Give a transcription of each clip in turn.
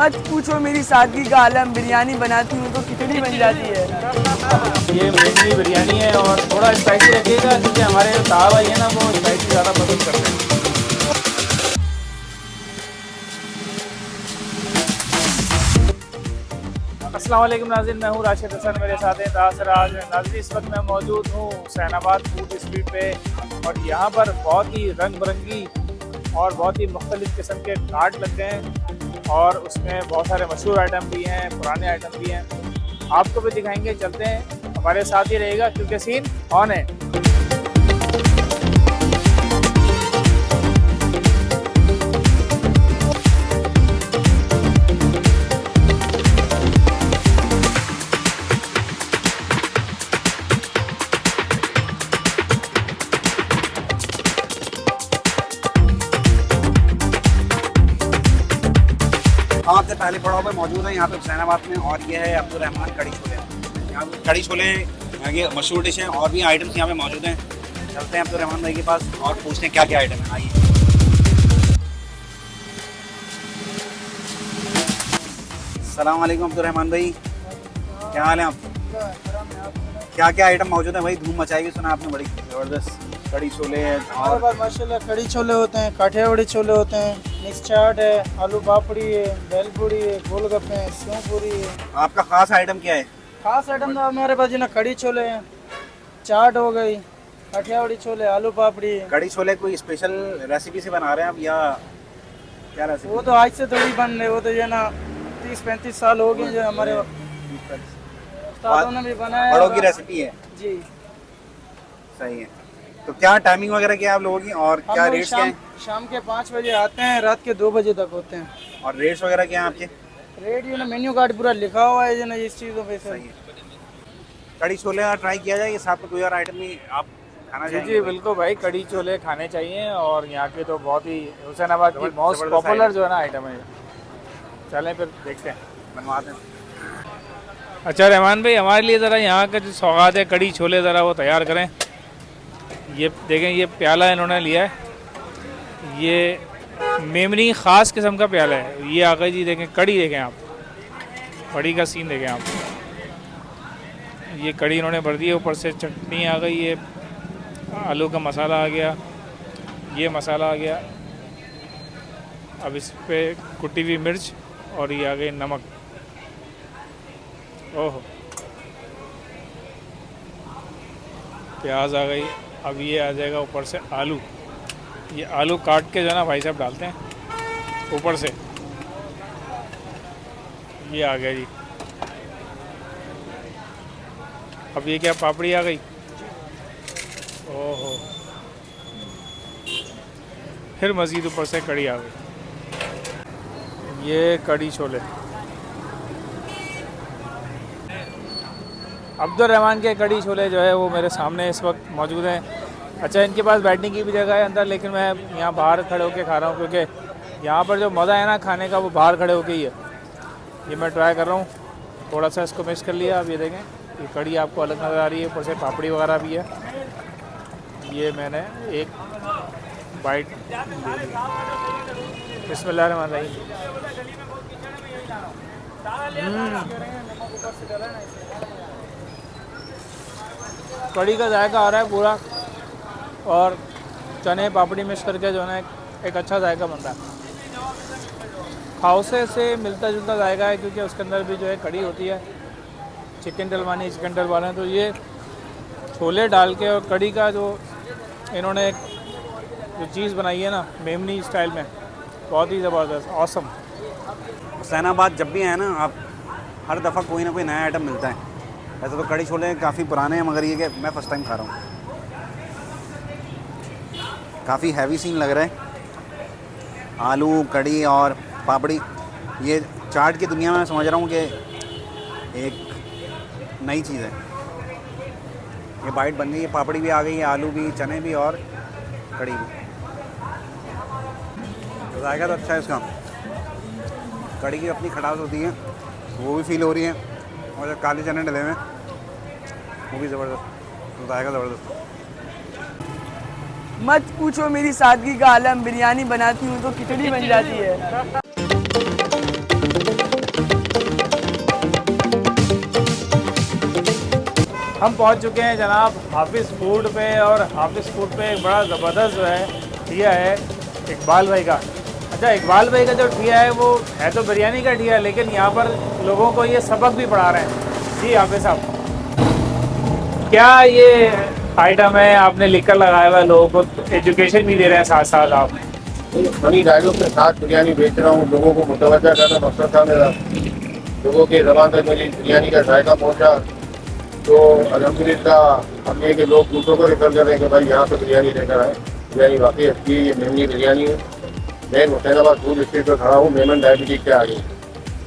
मत पूछो मेरी सादगी का आलम, बिरयानी बनाती हूँ तो खिचड़ी बन जाती है। ये मेनली बिरयानी है और थोड़ा स्पाइसी रखिएगा क्योंकि हमारे साहब भाई है ना वो स्पाइसी ज़्यादा पसंद करते हैं। अस्सलाम वालेकुम नाज़रीन, मैं हूँ राशिद हसन, मेरे साथ हैं तासर आज नाज़रीन। इस वक्त मैं मौजूद हूँ हुसैनाबाद फूड स्ट्रीट पे और यहाँ पर बहुत ही रंग बिरंगी और बहुत ही मुख्तलिफ़ किस्म के कार्ट लग गए हैं और उसमें बहुत सारे मशहूर आइटम भी हैं, पुराने आइटम भी हैं। आपको भी दिखाएंगे, चलते हैं, हमारे साथ ही रहेगा क्योंकि सीन ऑन है। हम आपसे पहले पड़ाव पर मौजूद है यहाँ पे हुसैनाबाद में और ये है अब्दुल रहमान कड़ी छोले। यहाँ पे कड़ी छोले यहाँ की मशहूर डिश हैं और भी आइटम्स यहाँ पे मौजूद हैं। चलते हैं अब्दुल रहमान भाई के पास और पूछते हैं क्या क्या आइटम है। आइए। अस्सलाम वालेकुम अब्दुल रहमान भाई, क्या हाल है आप? क्या क्या आइटम मौजूद है भाई? धूम मचाएगी सुना आपने बड़ी ज़बरदस्त। कड़ी छोले हैं हमारे पास माशाल्लाह कड़ी छोले होते हैं, काठियावाड़ी छोले होते हैं, मिक्स चाट है, आलू पापड़ी है, भेलपूरी है, गोलगप्पे हैं, सेव पूरी है। आपका ख़ास आइटम क्या है? खास आइटम तो हमारे पास ना कड़ी छोले हैं, चाट हो गई, काठियावाड़ी छोले, आलू पापड़ी है। कड़ी छोले कोई स्पेशल रेसिपी से बना रहे हैं आप या क्या रेसिपी? वो तो आज से थोड़ी बन रहे, वो तो ये ना 30-35 साल हो गए जो हमारे उस्तादों ने भी बनाया। बड़ों की रेसिपी है जी। सही है। तो क्या टाइमिंग वगैरह क्या है आप लोगों की और क्या रेट्स क्या हैं? शाम के 5 बजे आते हैं, रात के 2 बजे तक होते हैं। और रेट्स वगैरह क्या हैं आपके? रेट ये ना मेन्यू कार्ड पूरा लिखा हुआ है जो ना इस चीज़ों पे। सही है। कड़ी छोले ट्राई किया जाए, ये साथ में कोई और आइटम भी आप खाना जी चाहेंगे? जी बिल्कुल भाई, कड़ी छोले खाने चाहिए और यहाँ के तो बहुत ही हुसैनाबाद की मोस्ट जबरदस्त पॉपुलर आइटम। जो है ना आइटम है। चलें फिर देखते हैं। बनवाते हैं। अच्छा रहमान भाई, हमारे लिए ज़रा यहाँ का जो सौगात है कड़ी छोले ज़रा वो तैयार करें। ये देखें, ये प्याला इन्होंने लिया है, ये मेमनी ख़ास किस्म का प्याला है। ये आ गई जी, देखें कड़ी, देखें आप कड़ी का सीन देखें आप। ये कड़ी इन्होंने भर दी है, ऊपर से चटनी आ गई, ये आलू का मसाला आ गया, ये मसाला आ गया, अब इस पे कुटी हुई मिर्च और ये आ गई नमक। ओहो, प्याज आ गई, अब ये आ जाएगा ऊपर से आलू। ये आलू काट के जो है ना भाई साहब डालते हैं ऊपर से। ये आ गया जी। अब ये क्या पापड़ी आ गई। ओहो, फिर मज़ीद ऊपर से कड़ी आ गई। ये कड़ी छोले अब्दुल रहमान के कड़ी छोले जो है वो मेरे सामने इस वक्त मौजूद हैं। अच्छा, इनके पास बैठने की भी जगह है अंदर, लेकिन मैं यहाँ बाहर खड़े होकर खा रहा हूँ क्योंकि यहाँ पर जो मज़ा है ना खाने का वो बाहर खड़े होकर ही है। ये मैं ट्राई कर रहा हूँ, थोड़ा सा इसको मिक्स कर लिया। अब ये देखें, ये कड़ी आपको अलग नज़र आ रही है, ऊपर से पापड़ी वगैरह भी है। ये मैंने एक बाइट ले ली। बिस्मिल्लाहिर्रहमानिर्रहीम। कड़ी का जायका आ रहा है पूरा और चने पापड़ी मिक्स करके जो है ना एक अच्छा जायका बनता है। खाउसे से मिलता जुलता जायका है क्योंकि उसके अंदर भी जो है कड़ी होती है, चिकन डलवानी, चिकन डलवाना है। तो ये छोले डाल के और कड़ी का जो इन्होंने जो चीज़ बनाई है ना मेमनी स्टाइल में, बहुत ही ज़बरदस्त, ऑसम। हुसैनाबाद जब भी आए ना आप, हर दफ़ा कोई ना कोई नया आइटम मिलता है। वैसे तो कड़ी छोले काफ़ी पुराने हैं मगर ये कि मैं फ़र्स्ट टाइम खा रहा हूँ। काफ़ी हैवी सीन लग रहा है। आलू, कड़ी और पापड़ी, ये चाट की दुनिया में मैं समझ रहा हूँ कि एक नई चीज़ है। ये बाइट बन गई है, पापड़ी भी आ गई है, आलू भी, चने भी और कड़ी भी। जायका तो अच्छा है इसका। कड़ी की अपनी खटास होती है, वो भी फील हो रही है, और जो काले चने डले हुए हैं वो भी ज़बरदस्त, जायका ज़बरदस्त। मत पूछो मेरी सादगी का आलम, बिरयानी बनाती हूँ तो खिचड़ी बन जाती है। हम पहुंच चुके हैं जनाब हाफिज़ फूड पे, और हाफिज़ फूड पे एक बड़ा ज़बरदस्त जो है ठिया है इकबाल भाई का। अच्छा, इकबाल भाई का जो ठिया है वो है तो बिरयानी का ठिया, लेकिन यहाँ पर लोगों को ये सबक भी पढ़ा रहे हैं। जी हाफिज़ साहब, क्या ये आइटम है आपने लिख कर लगाया हुआ है, लोगों को एजुकेशन भी दे रहे हैं साथ साथ आप? बनी डायलों के साथ बिरयानी बेच रहा हूँ, लोगों को मुतवज्जा करना मकसद था मेरा। लोगों के ज़बान तक मेरी बिरयानी का जायका पहुँचा तो अल्हम्दुलिल्लाह अब ये कि लोग दूसरों को रेफर कर रहे हैं कि भाई यहाँ से बिरयानी लेकर आए। बिरयानी वाकई अच्छी है, ये मेमनी बिरयानी है। मैं हुसैनाबाद फूड स्ट्रीट पर खड़ा हूँ, मेमन डायबिटीज के आगे।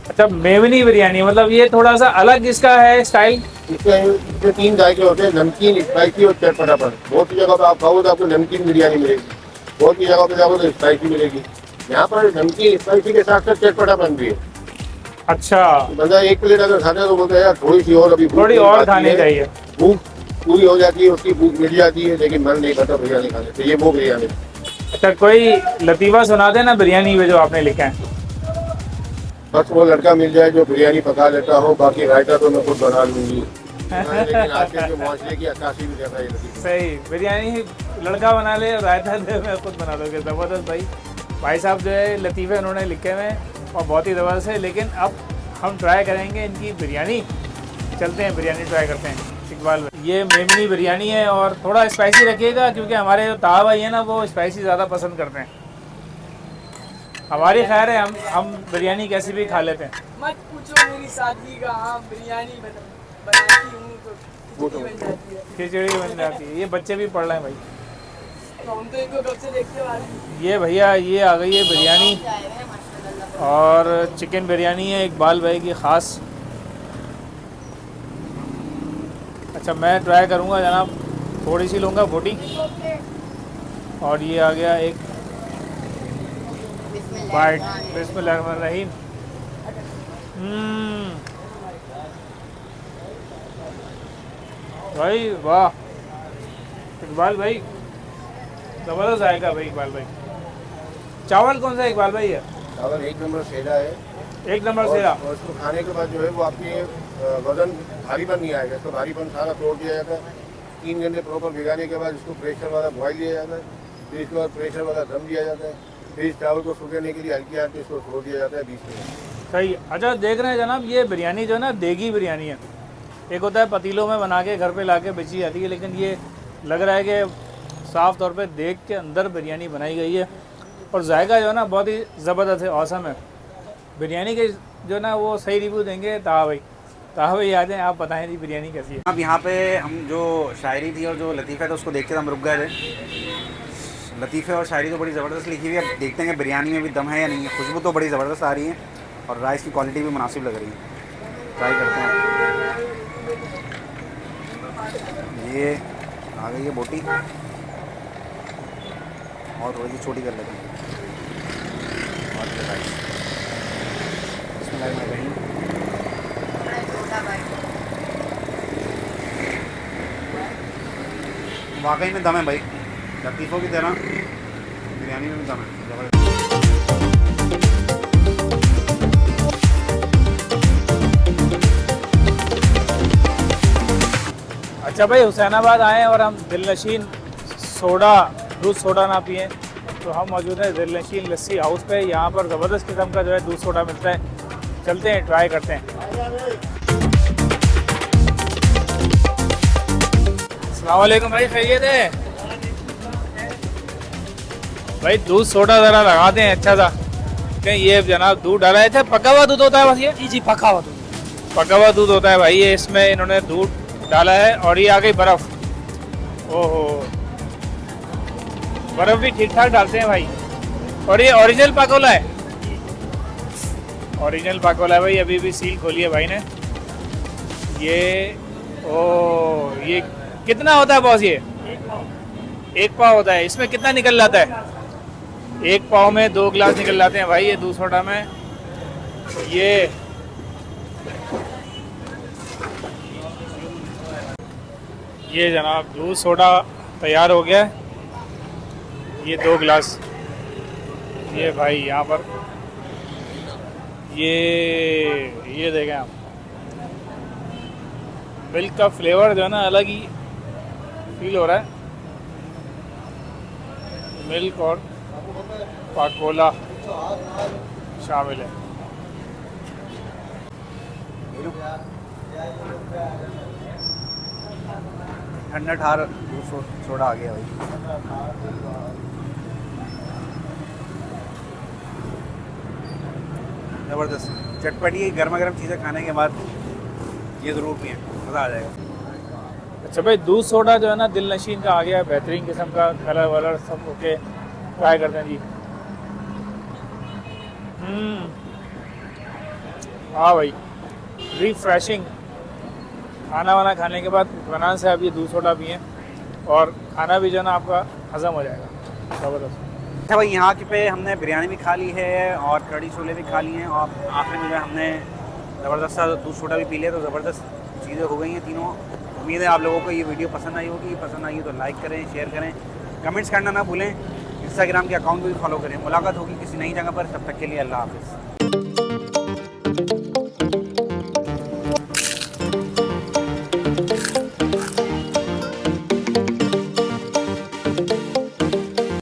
अच्छा, मेमनी बिरयानी मतलब ये थोड़ा सा अलग इसका है स्टाइल? इसमें 3 जायके होते हैं, नमकीन, स्पाइसी और चटपटापन। बहुत सी जगह पर आप खाओ तो आपको नमकीन बिरयानी मिलेगी, बहुत सी जगह पर जाओ तो स्पाइसी मिलेगी। यहाँ पर नमकीन स्पाइसी के साथ साथ चटपटापन भी है। अच्छा, बंदा एक प्लेट अगर खाता है तो बोलता है यार थोड़ी सी और, अभी थोड़ी और खानी चाहिए। भूख पूरी हो जाती है, उसकी भूख मिट जाती है, लेकिन मन नहीं करता बिरयानी खाने से। ये वो बिरयानी। अच्छा, कोई लतीफ़ा सुना देना बिरयानी में जो आपने लिखा है। बस वो लड़का मिल जाए जो बिरयानी पका लेता हो, बाकी रायता तो मैं खुद बना लूंगी। लेकिन आज के जो मुआशरे की अक्कासी भी ज्यादा है। सही, बिरयानी लड़का बना ले और रायता जो मैं खुद बना दोगे। ज़बरदस्त भाई साहब जो है लतीफ़े उन्होंने लिखे हुए हैं और बहुत ही ज़बरदस्त है। लेकिन अब हम ट्राई करेंगे इनकी बिरयानी। चलते हैं बिरयानी ट्राई करते हैं। इकबाल भाई, ये मेमनी बिरयानी है और थोड़ा स्पाइसी रखिएगा क्योंकि हमारे जो ताहा भाई है ना वो स्पाइसी ज़्यादा पसंद करते हैं। हमारी खैर है, हम बिरयानी कैसी भी खा लेते हैं। मत पूछो मेरी सादगी का, हाँ बिरयानी बनाती हूँ तो खिचड़ी बन जाती है। खिचड़ी बन जाती है। ये बच्चे भी पढ़ रहे हैं भाई। तो हम तो इनको कब से देखते आ रहे हैं। ये भैया ये आ गई है बिरयानी, और चिकन बिरयानी है इकबाल भाई की ख़ास। अच्छा, मैं ट्राई करूँगा जनाब, थोड़ी सी लूँगा बोटी। और ये आ गया एक बाइट। बिस्मिल्लाहिर्रहमानिर्रहीम। भाई वाह इकबाल भाई, ज़बरदस्त आएगा भाई इकबाल भाई। चावल कौन सा इकबाल भाई है? चावल 1 नंबर सेला है। 1 नंबर सेरा। और इसको खाने के बाद जो है वो आपके वजन भारीपन नहीं आएगा। इसको भारीपन सारा तोड़ दिया जाता है। 3 घंटे प्रॉपर भिगाने के बाद इसको प्रेशर वाला बॉयल दिया जाता है, फिर इसके बाद प्रेशर वाला दम दिया जाता है, फिर इस चावल को सुखाने के लिए हल्की आंच पे इसको छोड़ दिया जाता है 20 मिनट। सही। अच्छा, देख रहे हैं जनाब ये बिरयानी जो है ना देगी बिरयानी है। एक होता है पतीलों में बना के घर पे ला के बेची जाती है, लेकिन ये लग रहा है कि साफ़ तौर पे देग के अंदर बिरयानी बनाई गई है। और जायका जो है ना बहुत ही ज़बरदस्त है, औसम है। बिरयानी के जो ना वो सही रिव्यू देंगे ताहा भाई आ जाएँ, आप बताएं जी बिरयानी कैसी है। अब यहाँ पे हम जो शायरी थी और जो लतीफ़ा था उसको देखते हम रुक गए थे। लतीफ़े और शायरी तो बड़ी ज़बरदस्त लिखी हुई है। अब देखते हैं कि बिरयानी में भी दम है या नहीं है। खुशबू तो बड़ी ज़बरदस्त आ रही है और राइस की क्वालिटी भी मुनासिब लग रही है। ट्राई करते हैं। ये आ गई है बोटी और थोड़ी सी छोटी कर लेते हैं। और फिर राइस। बिस्मिल्लाहिर्रहमानिर्रहीम। वाकई में दम है भाई, लतीफ़ों की तरह बिरयानी में भी दम है। अच्छा भाई, हुसैनाबाद आए और हम दिलनशीन सोडा, दूध सोडा ना पिए तो हम मौजूद हैं दिलनशीन लस्सी हाउस पे। यहाँ पर ज़बरदस्त किस्म का जो है दूध सोडा मिलता है। चलते हैं, ट्राई करते हैं। अस्सलाम वालेकुम भाई, खैरियत है भाई? दूध सोडा ज़रा लगाते हैं अच्छा सा। कहीं ये जनाब दूध डाला है, पका हुआ दूध होता है बस ये? जी पका हुआ दूध। पका हुआ दूध होता है भाई ये। इसमें इन्होंने दूध डाला है और ये आ गई बर्फ़। ओहो, बर्फ़ भी ठीक ठाक डालते हैं भाई। और ये ओरिजिनल पाकोला है, ओरिजिनल पाकोला है भाई। अभी भी सील खोली है भाई ने। ये ओ ये कितना होता है बॉस? ये 1 पाव होता है। इसमें कितना निकल जाता है? 1 पाव में 2 गिलास निकल जाते हैं भाई ये दूध सोडा में। ये जनाब दूध सोडा तैयार हो गया है। ये 2 गिलास ये भाई यहाँ पर ये देखें आप। मिल्क का फ्लेवर जो है ना अलग ही फील हो रहा है। मिल्क और कोका-कोला शामिल है। ठंडा ठार सोडा आ गया भाई। ज़बरदस्त चटपटी गर्मा गर्म चीज़ें खाने के बाद ये ज़रूर पिएं, मज़ा आ जाएगा। अच्छा भाई, दूध सोडा जो है ना दिल नशीन का आ गया है, बेहतरीन किस्म का, कलर वलर सब ओके। ट्राई करते हैं जी। हाँ भाई, रिफ्रेशिंग। खाना वाना खाने के बाद इत्मीनान से आप ये दूध सोडा पिएँ और खाना भी जो है ना आपका हज़म हो जाएगा। ज़बरदस्त। अच्छा भाई, यहाँ के पे हमने बिरयानी भी खा ली है और कड़ी छोले भी खा लिए हैं और आखिर में जो है हमने ज़बरदस्त सा दूध सोडा भी पी लिया। तो ज़बरदस्त चीज़ें हो गई हैं तीनों। उम्मीद है आप लोगों को ये वीडियो पसंद आई होगी। पसंद आई तो लाइक करें, शेयर करें, कमेंट्स करना ना भूलें। इंस्टाग्राम के अकाउंट को भी फॉलो करें। मुलाकात होगी किसी नई जगह पर, तब तक के लिए अल्लाह हाफ़िज़।